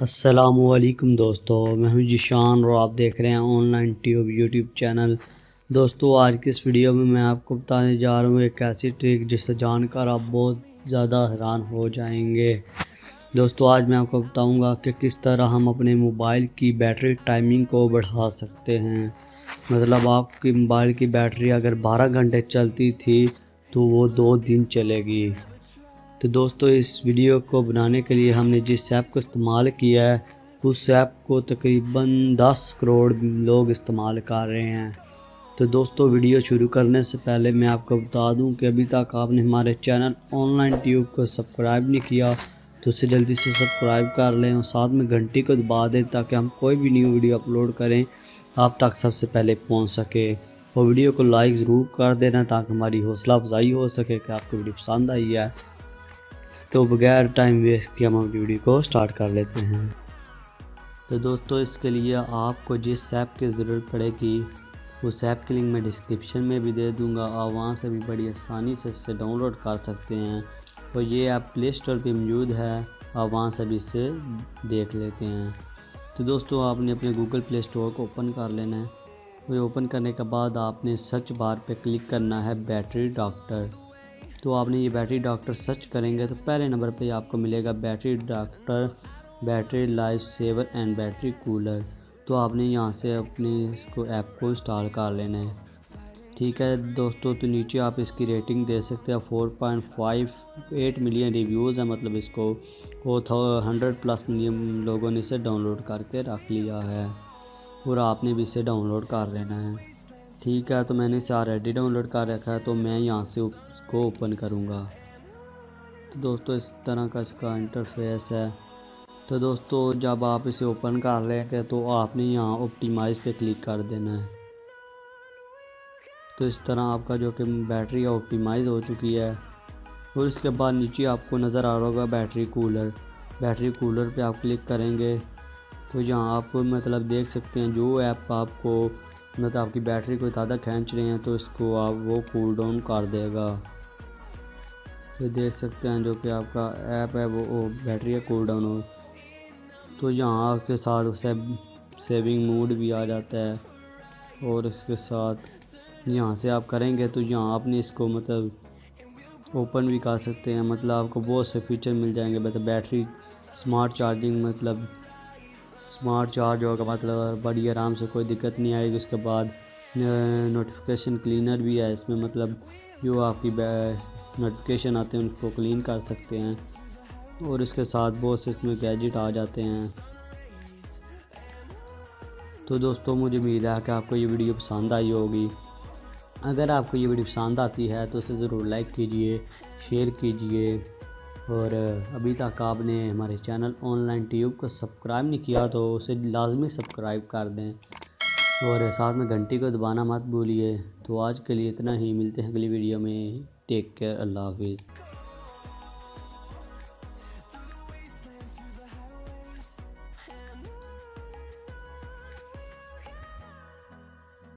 अस्सलामुअलैकुम दोस्तों, मैं हूं जिशान और आप देख रहे हैं ऑनलाइन ट्यूब यूट्यूब चैनल। दोस्तों आज की इस वीडियो में मैं आपको बताने जा रहा हूं एक ऐसी ट्रिक जिसे जानकर आप बहुत ज़्यादा हैरान हो जाएंगे। दोस्तों आज मैं आपको बताऊंगा कि किस तरह हम अपने मोबाइल की बैटरी टाइमिंग को बढ़ा सकते हैं। मतलब आपकी मोबाइल की बैटरी अगर 12 घंटे चलती थी तो वो 2 दिन चलेगी। तो दोस्तों इस वीडियो को बनाने के लिए हमने जिस ऐप को इस्तेमाल किया है उस ऐप को तकरीबन 10 करोड़ लोग इस्तेमाल कर रहे हैं। तो दोस्तों वीडियो शुरू करने से पहले मैं आपको बता दूं कि अभी तक आपने हमारे चैनल ऑनलाइन ट्यूब को सब्सक्राइब नहीं किया तो उसे जल्दी से सब्सक्राइब कर लें और साथ में घंटी को दबा दें ताकि हम कोई भी न्यू वीडियो अपलोड करें आप तक सबसे पहले पहुंच सके। और वीडियो को लाइक ज़रूर कर देना ताकि हमारी हौसला अफजाई हो सके कि आपको वीडियो पसंद आई है। तो बगैर टाइम वेस्ट किए हम वीडियो को स्टार्ट कर लेते हैं। तो दोस्तों इसके लिए आपको जिस ऐप की ज़रूरत पड़ेगी उस ऐप की लिंक मैं डिस्क्रिप्शन में भी दे दूंगा। आप वहां से भी बड़ी आसानी से इसे डाउनलोड कर सकते हैं और ये ऐप प्ले स्टोर पर मौजूद है, आप वहां से भी इसे देख लेते हैं। तो दोस्तों आपने अपने गूगल प्ले स्टोर को ओपन कर लेना है और ओपन करने के बाद आपने सर्च बार पे क्लिक करना है बैटरी डॉक्टर। तो आपने ये बैटरी डॉक्टर सर्च करेंगे तो पहले नंबर पे आपको मिलेगा battery doctor, battery life saver and battery cooler. तो आपने यहाँ से अपने इसको ऐप को इंस्टॉल कर लेना है। ठीक है दोस्तों, तो नीचे आप इसकी रेटिंग दे सकते हैं। 4.58 मिलियन रिव्यूज़ है, मतलब इसको 100+ मिलियन लोगों ने इसे डाउनलोड करके रख लिया है और आपने भी इसे डाउनलोड कर लेना है। ठीक है, तो मैंने इसे ऑलरेडी डाउनलोड कर रखा है तो मैं यहाँ से इसको ओपन करूँगा। तो दोस्तों इस तरह का इसका इंटरफेस है। तो दोस्तों जब आप इसे ओपन कर लेंगे तो आपने यहाँ ऑप्टिमाइज़ पे क्लिक कर देना है। तो इस तरह आपका जो कि बैटरी ऑप्टिमाइज़ हो चुकी है और इसके बाद नीचे आपको नज़र आ रहा होगा बैटरी कूलर। बैटरी कूलर पे आप क्लिक करेंगे तो यहाँ आप मतलब देख सकते हैं जो ऐप आपको मतलब आपकी बैटरी को ज़्यादा खींच रहे हैं तो इसको आप वो कूल डाउन कर देगा। तो देख सकते हैं जो कि आपका ऐप है वो बैटरी का कूल डाउन हो। तो यहाँ के साथ सेविंग मोड भी आ जाता है और इसके साथ यहाँ से आप करेंगे तो यहाँ आपने इसको मतलब ओपन भी कर सकते हैं। मतलब आपको बहुत से फीचर मिल जाएंगे। मतलब बैटरी स्मार्ट चार्जिंग, मतलब स्मार्ट चार्ज होगा, मतलब बड़ी आराम से कोई दिक्कत नहीं आएगी। उसके बाद नोटिफिकेशन क्लीनर भी है इसमें, मतलब जो आपकी नोटिफिकेशन आते हैं उनको क्लीन कर सकते हैं और इसके साथ बहुत से इसमें गैजेट आ जाते हैं। तो दोस्तों मुझे उम्मीद है कि आपको ये वीडियो पसंद आई होगी। अगर आपको ये वीडियो पसंद आती है तो इसे ज़रूर लाइक कीजिए, शेयर कीजिए और अभी तक आपने हमारे चैनल ऑनलाइन ट्यूब को सब्सक्राइब नहीं किया तो उसे लाजमी सब्सक्राइब कर दें और साथ में घंटी को दबाना मत भूलिए। तो आज के लिए इतना ही, मिलते हैं अगली वीडियो में। टेक केयर, अल्लाह हाफिज़।